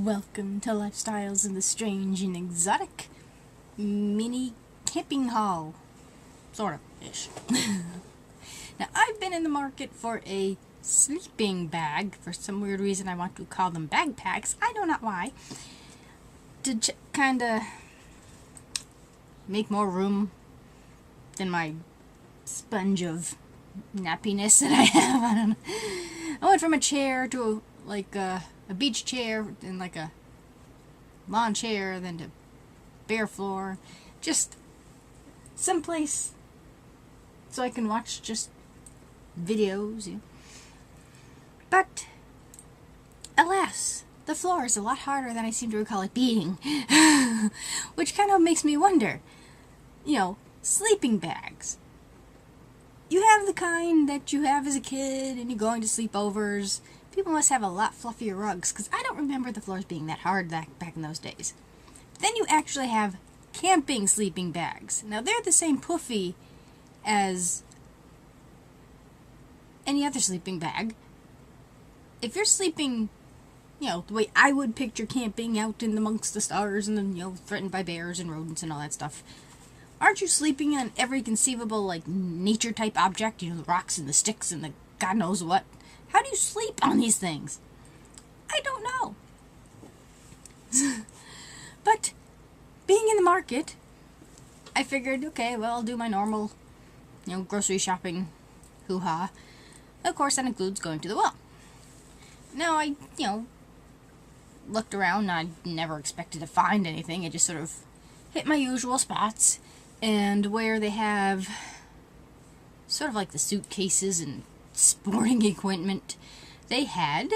Welcome to Lifestyles in the Strange and Exotic Mini Camping Hall. Sort of-ish. Now, I've been in the market for a sleeping bag. For some weird reason, I want to call them backpacks. I know not why. To kind of make more room than my sponge of nappiness that I have. I don't know. I went from a chair to a beach chair, and like a lawn chair, then to bare floor. Just someplace so I can watch just videos. You know. But alas, the floor is a lot harder than I seem to recall it being. Which kind of makes me wonder, sleeping bags. You have the kind that you have as a kid and you're going to sleepovers. People must have a lot fluffier rugs, because I don't remember the floors being that hard back in those days. Then you actually have camping sleeping bags. Now, they're the same puffy as any other sleeping bag. If you're sleeping, the way I would picture camping, out in amongst the stars and then, threatened by bears and rodents and all that stuff, aren't you sleeping on every conceivable, nature-type object? The rocks and the sticks and the God knows what. How do you sleep on these things? I don't know. But being in the market, I figured, okay, well, I'll do my normal, grocery shopping hoo-ha. Of course, that includes going to the well. Now, I, looked around. I never expected to find anything. I just sort of hit my usual spots. And where they have sort of like the suitcases and sporting equipment, they had,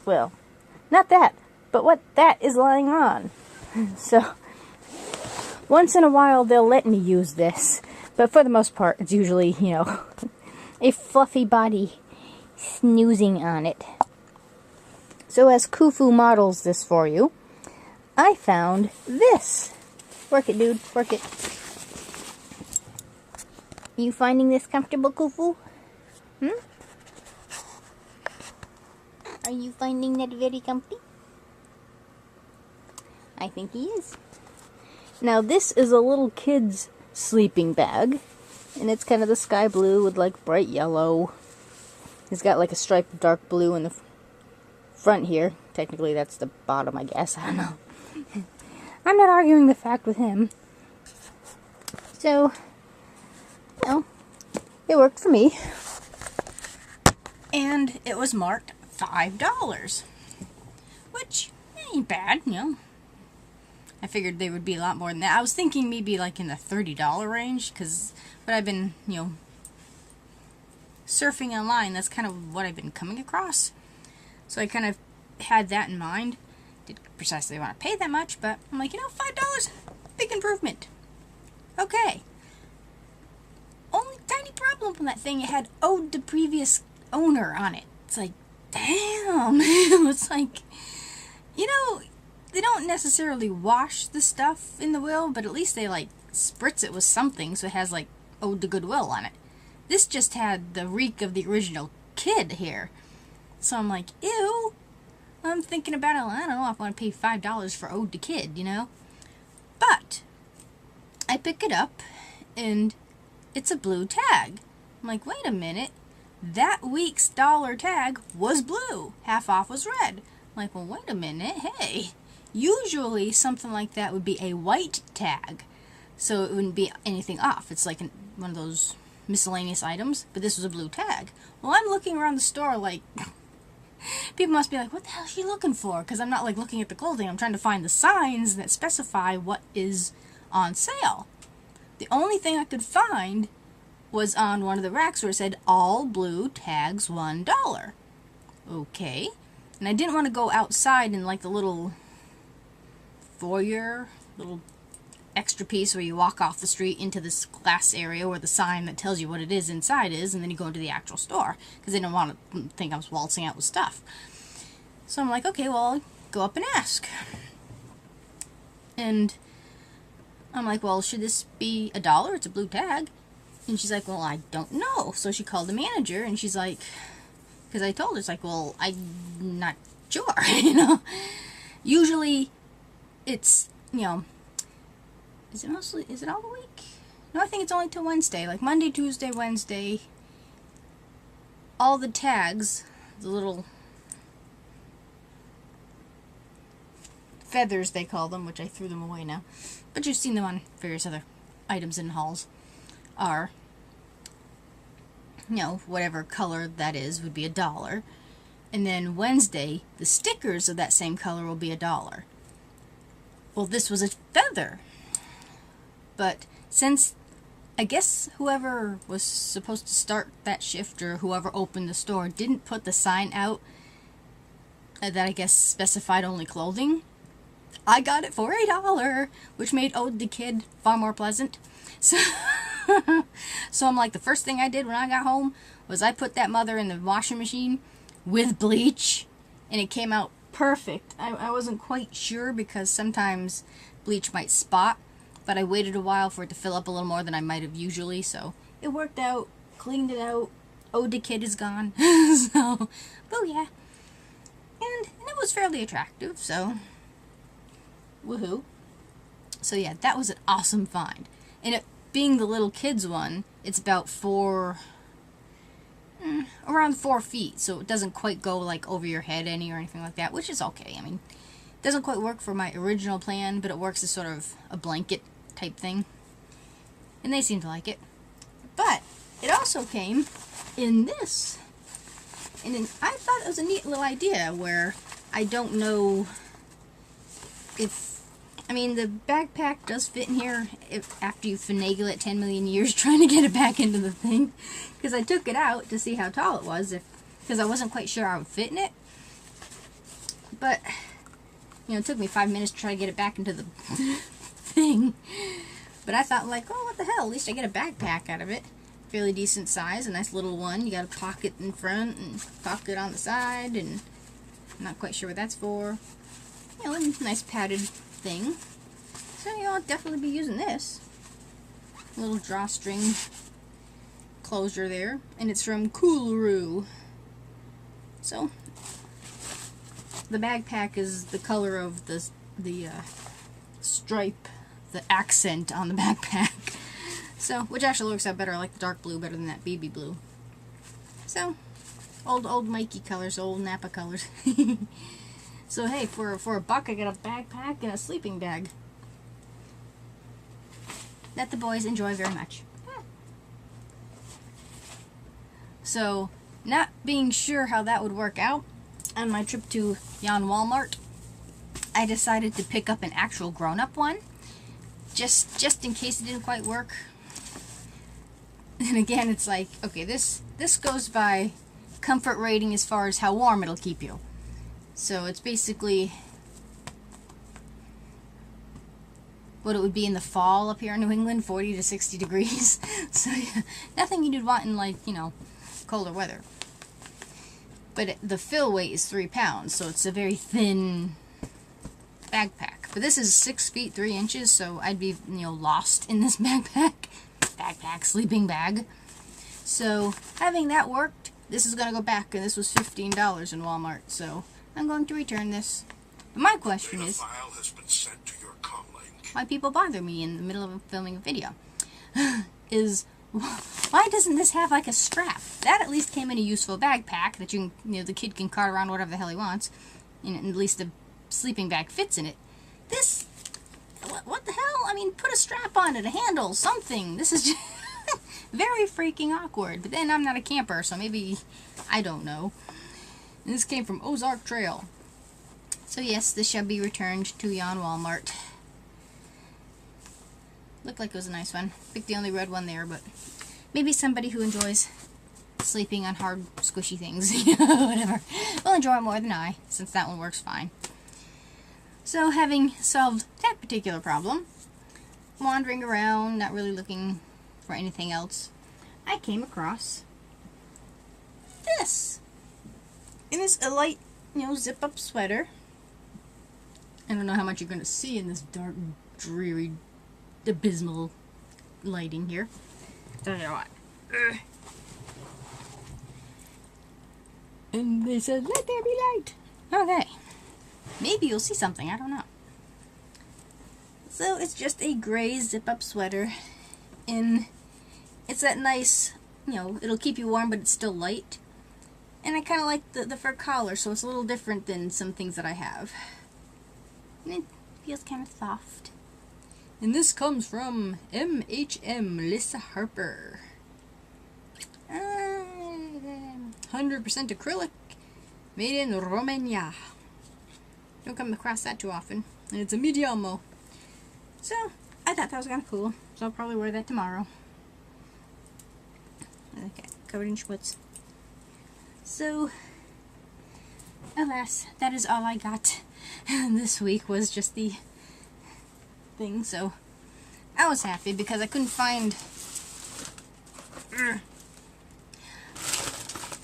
well, not that, but what that is lying on. So, once in a while they'll let me use this, but for the most part it's usually, a fluffy body snoozing on it. So as Khufu models this for you, I found this. Work it, dude, work it. You finding this comfortable, Khufu? Are you finding that very comfy? I think he is. Now, this is a little kid's sleeping bag, and it's kind of the sky blue with bright yellow. It's got a stripe of dark blue in the front here. Technically, that's the bottom, I guess. I don't know. I'm not arguing the fact with him. So, it worked for me. And it was marked $5. Which ain't bad, I figured they would be a lot more than that. I was thinking maybe in the $30 range, because what I've been, surfing online, that's kind of what I've been coming across. So I kind of had that in mind. Didn't precisely want to pay that much, but I'm like, $5, big improvement. Okay. Only tiny problem with that thing, it had owed the previous owner on it. It's like, damn. It's like, they don't necessarily wash the stuff in the will, but at least they spritz it with something, so it has owed to Goodwill on it. This just had the reek of the original kid here. So I'm like, ew. I'm thinking about it, I don't know if I want to pay $5 for ode to kid, But I pick it up, and it's a blue tag. I'm like, wait a minute. That week's dollar tag was blue. Half off was red. I'm like, well, wait a minute. Hey. Usually something like that would be a white tag, so it wouldn't be anything off. It's like one of those miscellaneous items, but this was a blue tag. Well, I'm looking around the store people must be like, what the hell is she looking for? Because I'm not looking at the clothing. I'm trying to find the signs that specify what is on sale. The only thing I could find was on one of the racks where it said all blue tags $1. Okay. And I didn't want to go outside in the little foyer, little extra piece where you walk off the street into this glass area where the sign that tells you what it is inside is, and then you go into the actual store, because they didn't want to think I was waltzing out with stuff. So I'm like, okay, well, I'll go up and ask. And I'm like, well, should this be $1? It's a blue tag. And she's like, well, I don't know. So she called the manager, and she's like, because I told her, it's like, well, I'm not Sure, you know. Usually, it's, you know, is it all the week? No, I think it's only till Wednesday. Like Monday, Tuesday, Wednesday. All the tags, the little feathers they call them, which I threw them away now, but you've seen them on various other items in hauls, are, you know, whatever color that is would be $1. And then Wednesday, the stickers of that same color will be $1. Well, this was a feather. But since, I guess whoever was supposed to start that shift or whoever opened the store didn't put the sign out that I guess specified only clothing, I got it for $1, which made Ode the Kid far more pleasant. So, so I'm like, the first thing I did when I got home was I put that mother in the washing machine with bleach, and it came out perfect. I wasn't quite sure because sometimes bleach might spot, but I waited a while for it to fill up a little more than I might have usually, so it worked out, cleaned it out. Ode the Kid is gone. So, booyah. And it was fairly attractive, so woohoo. So yeah, that was an awesome find. And it being the little kids one, it's about around 4 feet, so it doesn't quite go like over your head any or anything like that, which is okay. I mean, it doesn't quite work for my original plan, but it works as sort of a blanket type thing. And they seem to like it. But it also came in this. And I thought it was a neat little idea where I don't know if, I mean, the backpack does fit in here after you finagle it 10 million years trying to get it back into the thing. Because I took it out to see how tall it was, because I wasn't quite sure I would fit in it. But, you know, it took me 5 minutes to try to get it back into the thing. But I thought, like, oh, what the hell, at least I get a backpack out of it. Fairly decent size, a nice little one. You got a pocket in front and pocket on the side, and I'm not quite sure what that's for. You know, a nice padded thing. So, you know, I'll definitely be using this. Little drawstring closure there. And it's from Coolaroo. So, the backpack is the color of the stripe, the accent on the backpack. So, which actually works out better. I like the dark blue better than that BB blue. So, old Mikey colors, old Napa colors. So hey, for a buck, I got a backpack and a sleeping bag that the boys enjoy very much. So, not being sure how that would work out, on my trip to Jan Walmart, I decided to pick up an actual grown-up one, just in case it didn't quite work. And again, it's like, okay, this goes by comfort rating as far as how warm it'll keep you. So it's basically what it would be in the fall up here in New England, 40 to 60 degrees. So yeah, nothing you'd want in, like, you know, colder weather. But the fill weight is 3 pounds, so it's a very thin backpack. But this is 6 feet 3 inches, so I'd be, you know, lost in this backpack, sleeping bag. So having that worked, this is going to go back, and this was $15 in Walmart, so I'm going to return this. But my question is, file has been sent to your comlink. Why people bother me in the middle of filming a video is, why doesn't this have like a strap? That at least came in a useful backpack that you know, the kid can cart around whatever the hell he wants, and at least the sleeping bag fits in it. This, what the hell? I mean, put a strap on it, a handle, something. This is just very freaking awkward. But then I'm not a camper, so maybe, I don't know. And this came from Ozark Trail. So yes, this shall be returned to Jan Walmart. Looked like it was a nice one. Picked the only red one there, but maybe somebody who enjoys sleeping on hard, squishy things, you know, whatever, will enjoy it more than I, since that one works fine. So having solved that particular problem, wandering around, not really looking for anything else, I came across this. It is a light, you know, zip-up sweater. I don't know how much you're going to see in this dark, dreary, abysmal lighting here. Tell you what. And they said, let there be light. Okay. Maybe you'll see something, I don't know. So it's just a gray zip-up sweater. And it's that nice, it'll keep you warm, but it's still light. And I kind of like the fur collar, so it's a little different than some things that I have. And it feels kind of soft. And this comes from MHM Lisa Harper. 100% acrylic, made in Romania. Don't come across that too often. And it's a mediamo. So, I thought that was kind of cool. So I'll probably wear that tomorrow. Okay, covered in schmutz. So, alas, that is all I got this week, was just the thing. So, I was happy because I couldn't find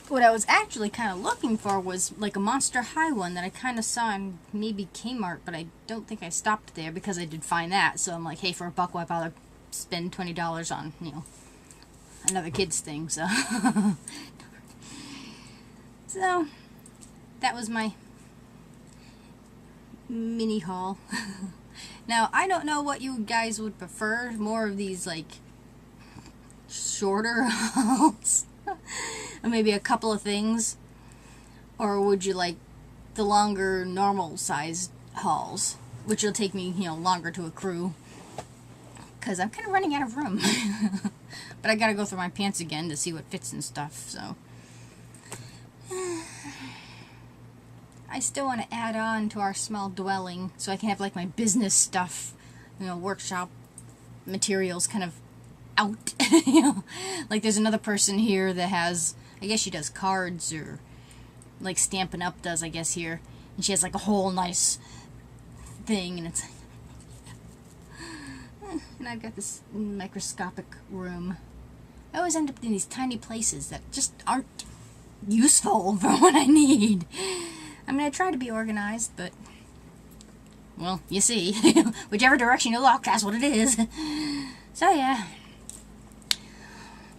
what I was actually kind of looking for was like a Monster High one that I kind of saw in maybe Kmart, but I don't think I stopped there because I did find that. So I'm like, hey, for a buck, why bother spend $20 on, another kid's thing, so. So, that was my mini haul. Now, I don't know what you guys would prefer, more of these, like, shorter hauls, or maybe a couple of things, or would you like the longer, normal-sized hauls, which will take me, longer to accrue, because I'm kind of running out of room. But I gotta go through my pants again to see what fits and stuff, so. I still want to add on to our small dwelling so I can have like my business stuff, workshop materials kind of out. Like there's another person here that has, I guess she does cards or like Stampin' Up does, I guess, here. And she has like a whole nice thing, and it's and I've got this microscopic room. I always end up in these tiny places that just aren't useful for what I need. I'm going to try to be organized, but, well, you see. Whichever direction you look, that's what it is. So, yeah.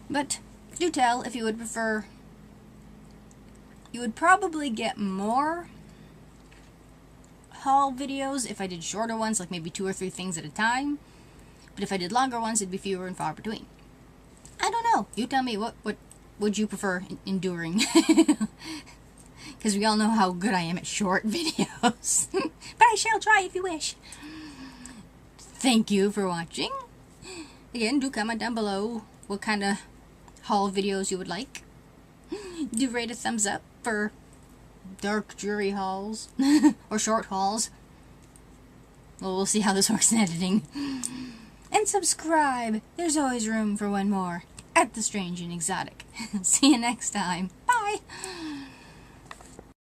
But, do tell if you would prefer. You would probably get more haul videos if I did shorter ones, like maybe 2 or 3 things at a time. But if I did longer ones, it'd be fewer and far between. I don't know. You tell me, what would you prefer enduring? Because we all know how good I am at short videos. But I shall try if you wish. Thank you for watching. Again, do comment down below what kind of haul videos you would like. Do rate a thumbs up for dark, dreary hauls. Or short hauls. Well, we'll see how this works in editing. And subscribe. There's always room for one more at The Strange and Exotic. See you next time. Bye.